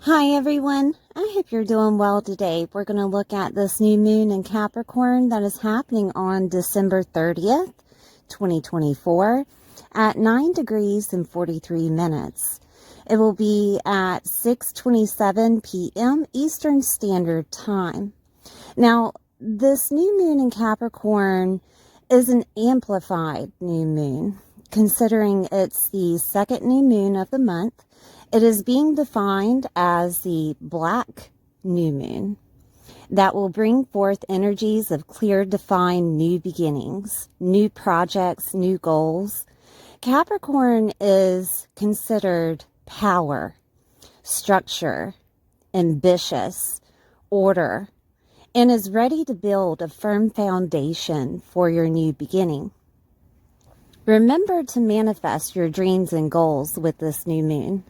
Hi everyone, I hope you're doing well today. We're going to look at this new moon in Capricorn that is happening on December 30th, 2024 at 9 degrees and 43 minutes. It will be at 6:27 p.m. Eastern Standard Time. Now, this new moon in Capricorn is an amplified new moon, considering it's the second new moon of the month. It is being defined as the black new moon that will bring forth energies of clear, defined new beginnings, new projects, new goals. Capricorn is considered power, structure, ambitious, order, and is ready to build a firm foundation for your new beginning. Remember to manifest your dreams and goals with this new moon.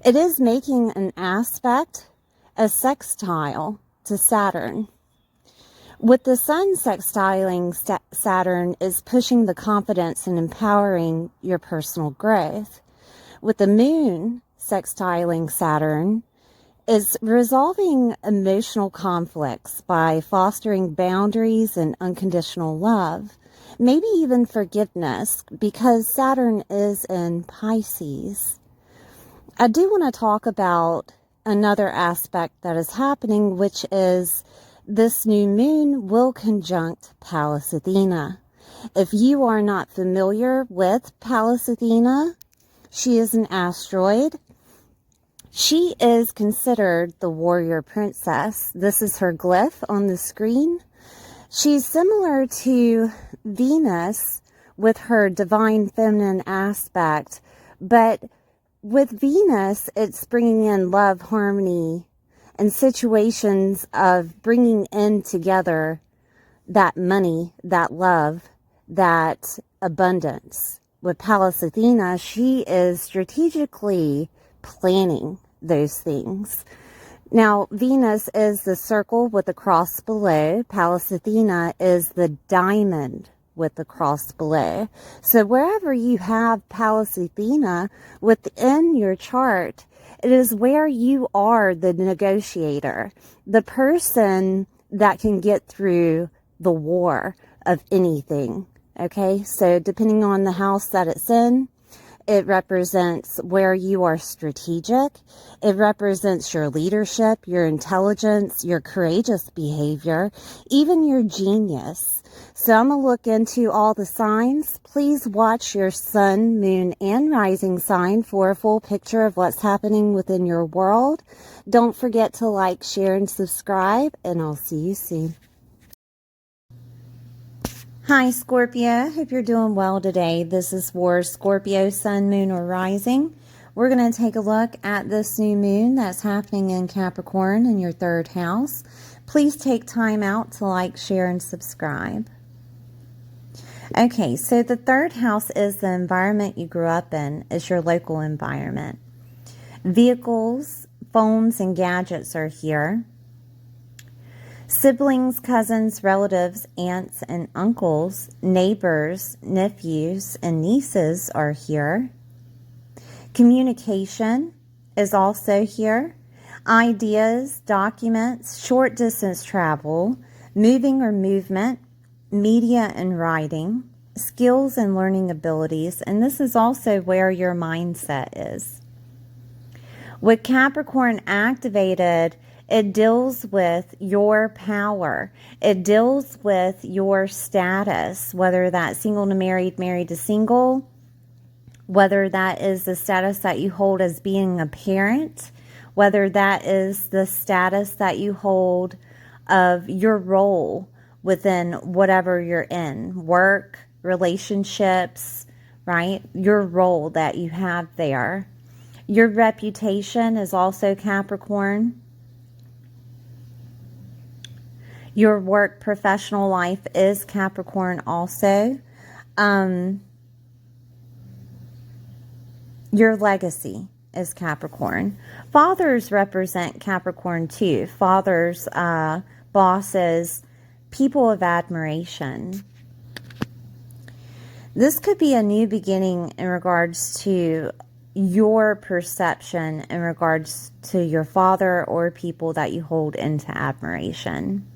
It is making an aspect, a sextile to Saturn. With the sun sextiling Saturn is pushing the confidence and empowering your personal growth. With the moon sextiling Saturn is resolving emotional conflicts by fostering boundaries and unconditional love. Maybe even forgiveness, because Saturn is in Pisces. I do want to talk about another aspect that is happening, which is this new moon will conjunct Pallas Athena. If you are not familiar with Pallas Athena, she is an asteroid. She is considered the warrior princess. This is her glyph on the screen. She's similar to Venus with her divine feminine aspect, but with Venus, it's bringing in love, harmony, and situations of bringing in together that money, that love, that abundance. With Pallas Athena, she is strategically planning those things. Now, Venus is the circle with the cross below. Pallas Athena is the diamond with the cross below. So wherever you have Pallas Athena within your chart, it is where you are the negotiator, the person that can get through the war of anything. Okay, so depending on the house that it's in, it represents where you are strategic. It represents your leadership, your intelligence, your courageous behavior, even your genius. So I'm going to look into all the signs. Please watch your sun, moon, and rising sign for a full picture of what's happening within your world. Don't forget to like, share, and subscribe, and I'll see you soon. Hi Scorpio, hope you're doing well today. This is for Scorpio, sun, moon, or rising. We're going to take a look at this new moon that's happening in Capricorn in your third house. Please take time out to like, share, and subscribe. Okay, so the third house is the environment you grew up in, is your local environment. Vehicles, phones, and gadgets are here. Siblings, cousins, relatives, aunts and uncles, neighbors, nephews, and nieces are here. Communication is also here. Ideas, documents, short distance travel, moving or movement, media and writing, skills and learning abilities, and this is also where your mindset is. With Capricorn activated, it deals with your power. It deals with your status, whether that's single to married, married to single, whether that is the status that you hold as being a parent, whether that is the status that you hold of your role within whatever you're in, work, relationships, right? Your role that you have there. Your reputation is also Capricorn. Your work professional life is Capricorn also. Your legacy is Capricorn. Fathers represent Capricorn too. Fathers, bosses, people of admiration. This could be a new beginning in regards to your perception in regards to your father or people that you hold into admiration.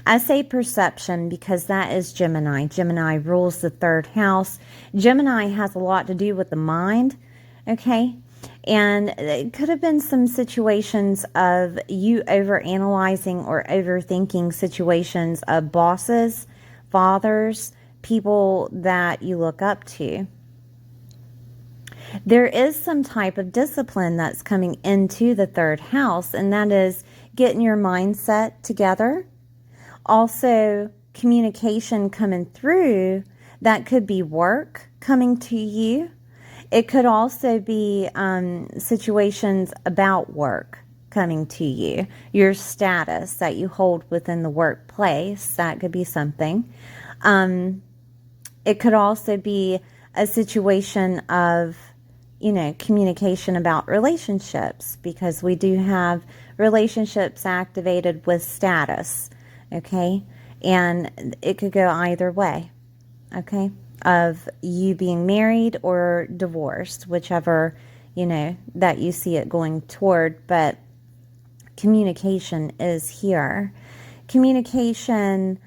I say perception because that is Gemini. Gemini rules the third house. Gemini has a lot to do with the mind, okay? And it could have been some situations of you overanalyzing or overthinking situations of bosses, fathers, people that you look up to. There is some type of discipline that's coming into the third house, and that is getting your mindset together. Also, communication coming through. That could be work coming to you. It could also be situations about work coming to you. Your status that you hold within the workplace. That could be something. It could also be a situation of, communication about relationships, because we do have relationships activated with status, okay? And it could go either way, okay? Of you being married or divorced, whichever, that you see it going toward, but communication is here. Communication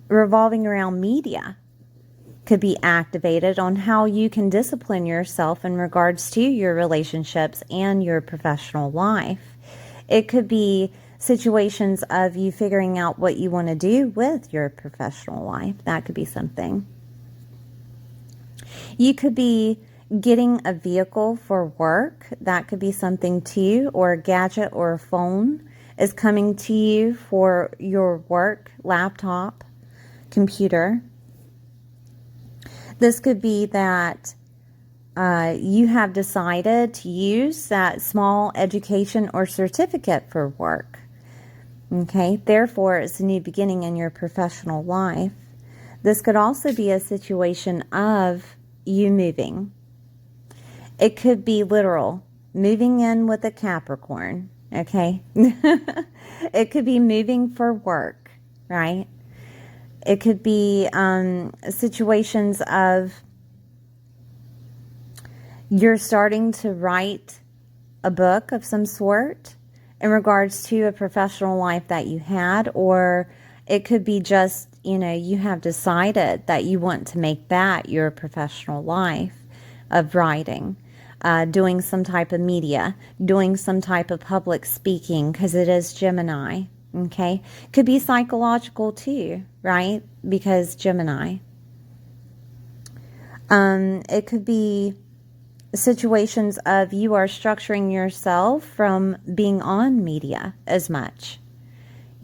revolving around media could be activated on how you can discipline yourself in regards to your relationships and your professional life. It could be situations of you figuring out what you want to do with your professional life. That could be something. You could be getting a vehicle for work. That could be something too, or a gadget or a phone is coming to you for your work, laptop, computer. This could be that you have decided to use that small education or certificate for work. Okay, therefore, it's a new beginning in your professional life. This could also be a situation of you moving. It could be literal, moving in with a Capricorn, okay? It could be moving for work, right? It could be situations of you're starting to write a book of some sort in regards to a professional life that you had, or it could be just, you have decided that you want to make that your professional life of writing, doing some type of media, doing some type of public speaking, because it is Gemini. Okay, could be psychological too, right? Because Gemini. It could be situations of you are structuring yourself from being on media as much.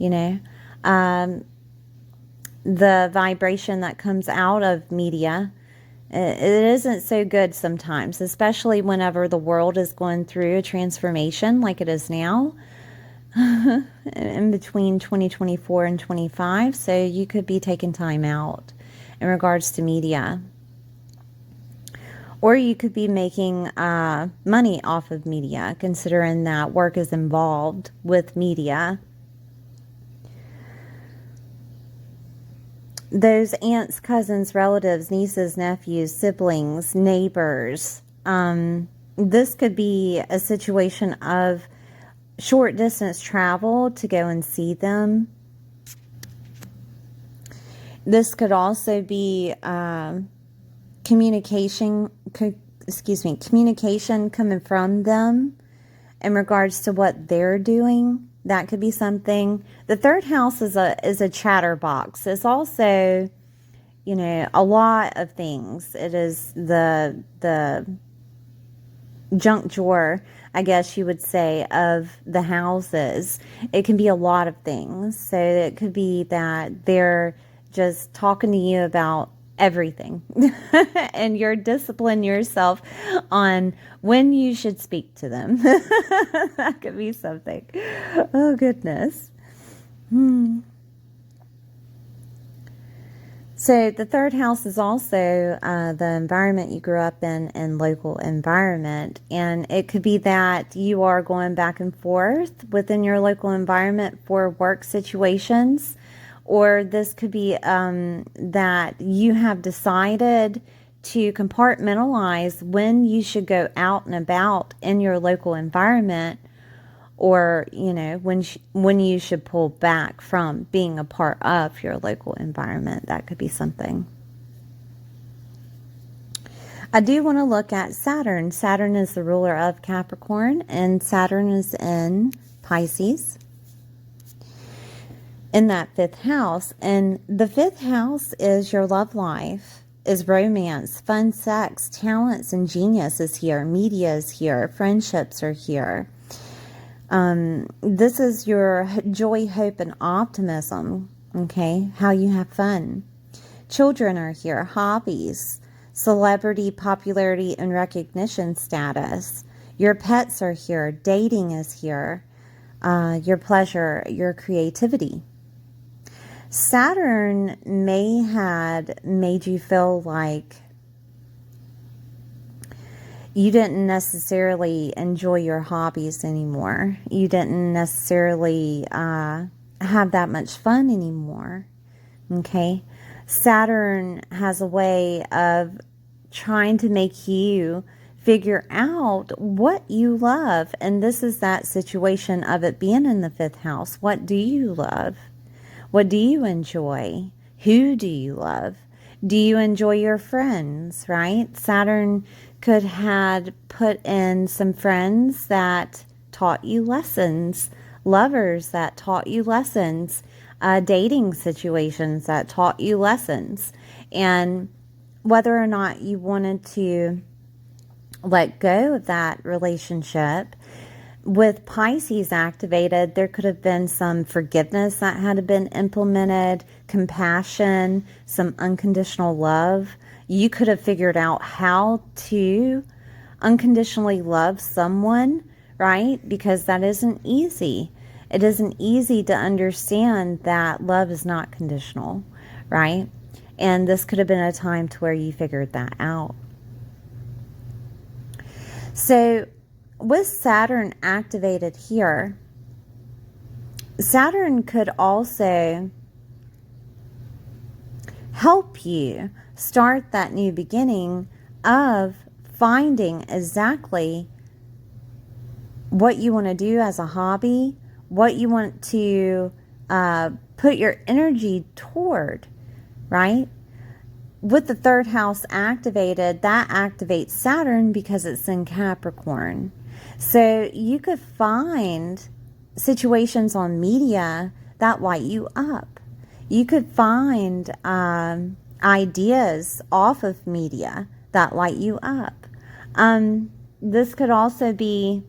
The vibration that comes out of media, it isn't so good sometimes, especially whenever the world is going through a transformation like it is now. In between 2024 and 25, so you could be taking time out in regards to media, or you could be making money off of media, considering that work is involved with media. Those aunts, cousins, relatives, nieces, nephews, siblings, neighbors, this could be a situation of short distance travel to go and see them. This could also be communication coming from them in regards to what they're doing. That could be something. The third house is a chatterbox. It's also, a lot of things. It is the junk drawer, I guess you would say, of the houses. It can be a lot of things. So it could be that they're just talking to you about everything and you're disciplining yourself on when you should speak to them. That could be something. Oh, goodness. So the third house is also the environment you grew up in and local environment. And it could be that you are going back and forth within your local environment for work situations. Or this could be that you have decided to compartmentalize when you should go out and about in your local environment, or, when you should pull back from being a part of your local environment. That could be something. I do want to look at Saturn. Saturn is the ruler of Capricorn, and Saturn is in Pisces, in that 5th house. And the 5th house is your love life, is romance, fun, sex, talents, and genius is here. Media is here. Friendships are here. This is your joy, hope, and optimism. Okay, how you have fun. Children are here. Hobbies, celebrity, popularity, and recognition status. Your pets are here. Dating is here. Your pleasure, your creativity. Saturn may had made you feel like you didn't necessarily enjoy your hobbies anymore. You didn't necessarily have that much fun anymore. Okay? Saturn has a way of trying to make you figure out what you love. And this is that situation of it being in the 5th house. What do you love? What do you enjoy? Who do you love? Do you enjoy your friends, right? Saturn could had put in some friends that taught you lessons, lovers that taught you lessons, dating situations that taught you lessons. And whether or not you wanted to let go of that relationship, with Pisces activated, there could have been some forgiveness that had been implemented, compassion, some unconditional love. You could have figured out how to unconditionally love someone, right? Because that isn't easy. It isn't easy to understand that love is not conditional, right? And this could have been a time to where you figured that out. So, with Saturn activated here, Saturn could also help you start that new beginning of finding exactly what you want to do as a hobby, what you want to put your energy toward, right? With the 3rd house activated, that activates Saturn because it's in Capricorn. So you could find situations on media that light you up. You could find ideas off of media that light you up. This could also be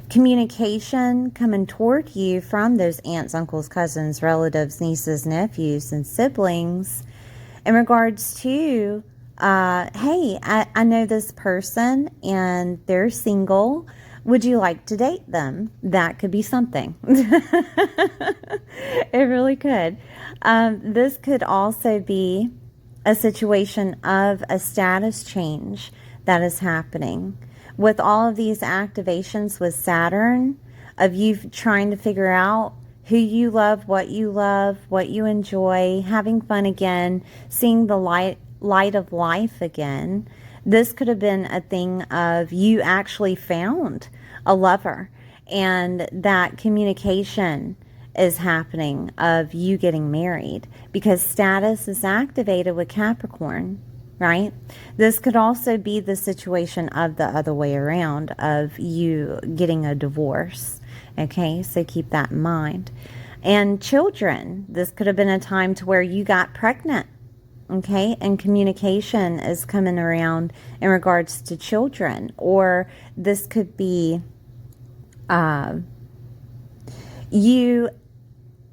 communication coming toward you from those aunts, uncles, cousins, relatives, nieces, nephews, and siblings in regards to hey, I know this person and they're single. Would you like to date them? That could be something. It really could. This could also be a situation of a status change that is happening. With all of these activations with Saturn, of you trying to figure out who you love, what you enjoy, having fun again, seeing the light of life again. This could have been a thing of you actually found a lover, and that communication is happening of you getting married because status is activated with Capricorn, right? This could also be the situation of the other way around of you getting a divorce. Okay, so keep that in mind. And children, this could have been a time to where you got pregnant. Okay, and communication is coming around in regards to children. Or this could be you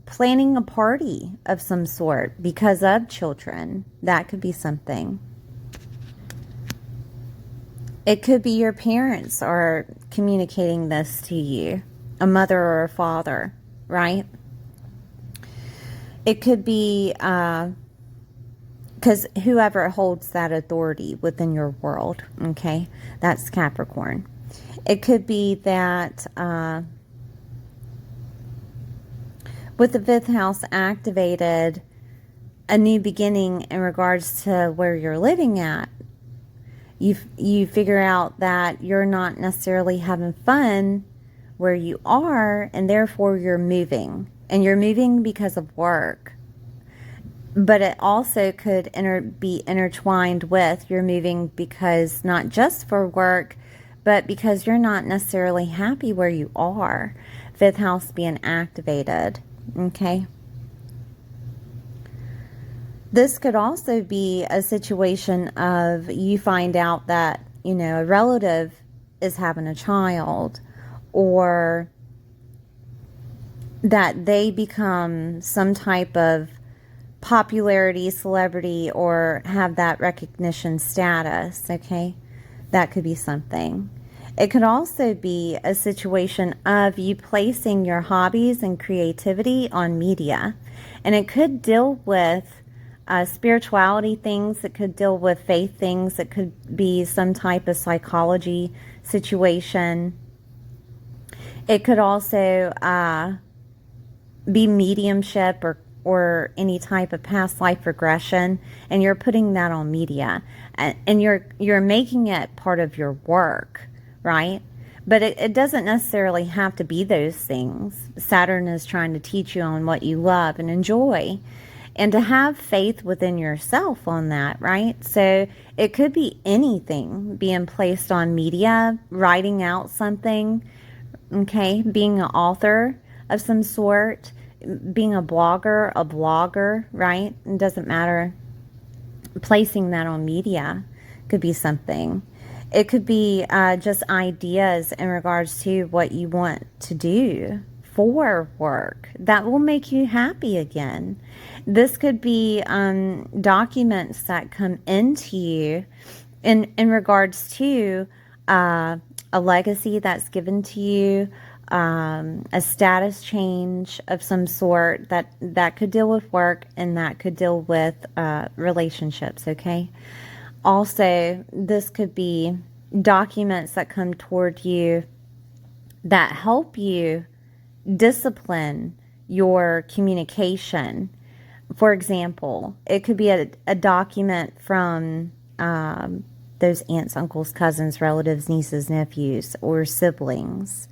planning a party of some sort because of children. That could be something. It could be your parents are communicating this to you, a mother or a father, right? It could be because whoever holds that authority within your world, okay, that's Capricorn. It could be that with the 5th house activated, a new beginning in regards to where you're living at. You figure out that you're not necessarily having fun where you are, and therefore you're moving. And you're moving because of work. But it also could be intertwined with you're moving because not just for work, but because you're not necessarily happy where you are. Fifth house being activated. Okay. This could also be a situation of you find out that, you know, a relative is having a child, or that they become some type of popularity, celebrity, or have that recognition status. Okay, that could be something. It could also be a situation of you placing your hobbies and creativity on media, and it could deal with spirituality things. It could deal with faith things. It could be some type of psychology situation. It could also be mediumship or any type of past life regression, and you're putting that on media, and you're making it part of your work, right? But it doesn't necessarily have to be those things. Saturn is trying to teach you on what you love and enjoy, and to have faith within yourself on that, right? So it could be anything being placed on media, writing out something, okay, being an author of some sort, being a blogger, right? It doesn't matter. Placing that on media could be something. It could be just ideas in regards to what you want to do for work that will make you happy again. This could be documents that come into you in regards to a legacy that's given to you, a status change of some sort that could deal with work, and that could deal with relationships, okay? Also, this could be documents that come toward you that help you discipline your communication. For example, it could be a document from those aunts, uncles, cousins, relatives, nieces, nephews, or siblings.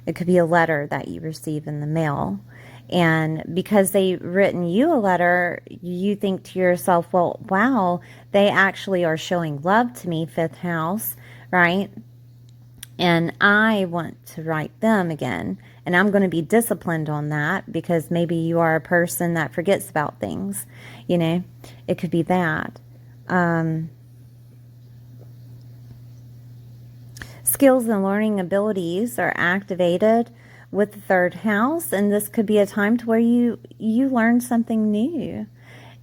It could be a letter that you receive in the mail. And because they've written you a letter, you think to yourself, well, wow, they actually are showing love to me, fifth house, right? And I want to write them again. And I'm going to be disciplined on that, because maybe you are a person that forgets about things. You know, it could be that. Skills and learning abilities are activated with the third house, and this could be a time to where you learn something new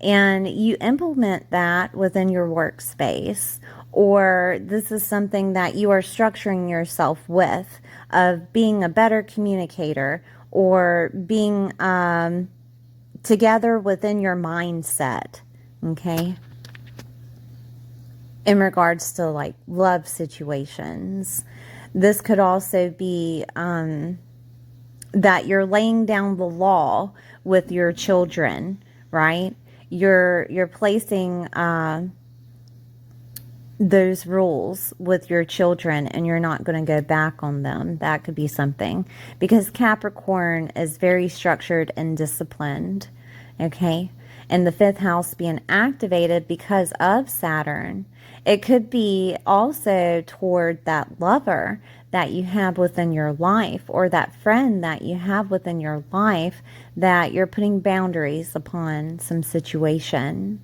and you implement that within your workspace, or this is something that you are structuring yourself with, of being a better communicator, or being together within your mindset, okay, in regards to like love situations. This could also be that you're laying down the law with your children, right? You're placing those rules with your children, and you're not going to go back on them. That could be something, because Capricorn is very structured and disciplined, okay? And the fifth house being activated because of Saturn. It could be also toward that lover that you have within your life, or that friend that you have within your life, that you're putting boundaries upon some situation.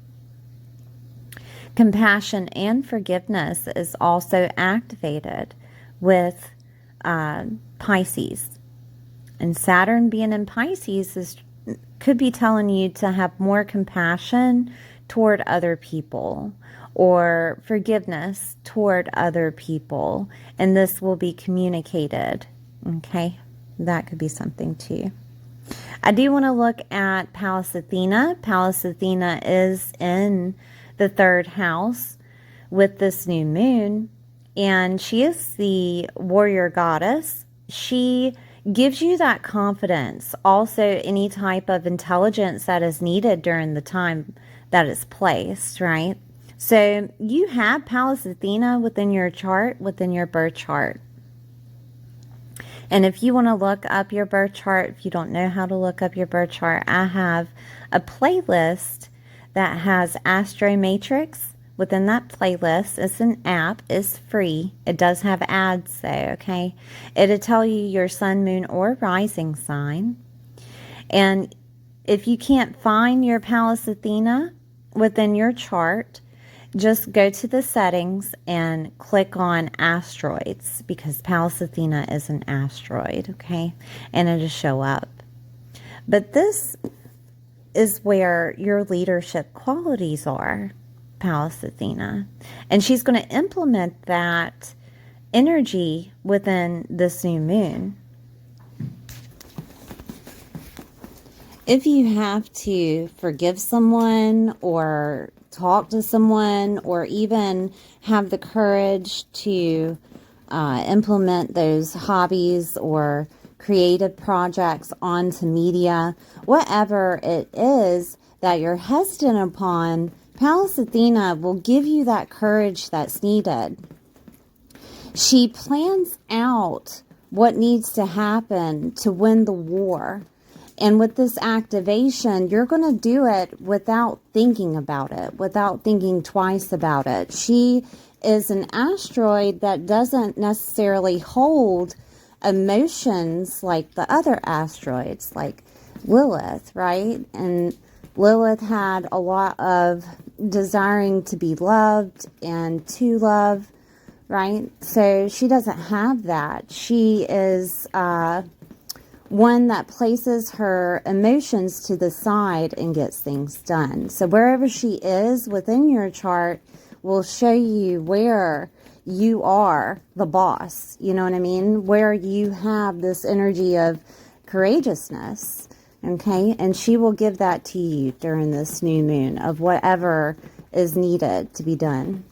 Compassion and forgiveness is also activated with Pisces. And Saturn being in Pisces could be telling you to have more compassion toward other people, or forgiveness toward other people, and this will be communicated, okay? That could be something too. I do want to look at Pallas Athena. Pallas Athena is in the third house with this new moon, and she is the warrior goddess. She gives you that confidence, also any type of intelligence that is needed during the time that is placed, right? So you have Pallas Athena within your chart, within your birth chart. And if you want to look up your birth chart, if you don't know how to look up your birth chart, I have a playlist that has Astro Matrix. Within that playlist, it's an app, it's free. It does have ads though, okay? It'll tell you your sun, moon, or rising sign. And if you can't find your Pallas Athena within your chart, just go to the settings and click on asteroids, because Pallas Athena is an asteroid, okay? And it'll show up. But this is where your leadership qualities are, Pallas Athena. And she's going to implement that energy within this new moon. If you have to forgive someone or talk to someone, or even have the courage to implement those hobbies or creative projects onto media, whatever it is that you're hesitant upon, Pallas Athena will give you that courage that's needed. She plans out what needs to happen to win the war. And with this activation, you're going to do it without thinking about it, without thinking twice about it. She is an asteroid that doesn't necessarily hold emotions like the other asteroids, like Lilith, right? And Lilith had a lot of desiring to be loved and to love, right? So she doesn't have that. She is one that places her emotions to the side and gets things done. So wherever she is within your chart will show you where you are the boss. You know what I mean? Where you have this energy of courageousness. Okay? And she will give that to you during this new moon of whatever is needed to be done.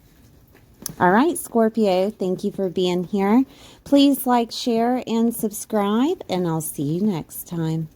All right, Scorpio, thank you for being here. Please like, share, and subscribe, and I'll see you next time.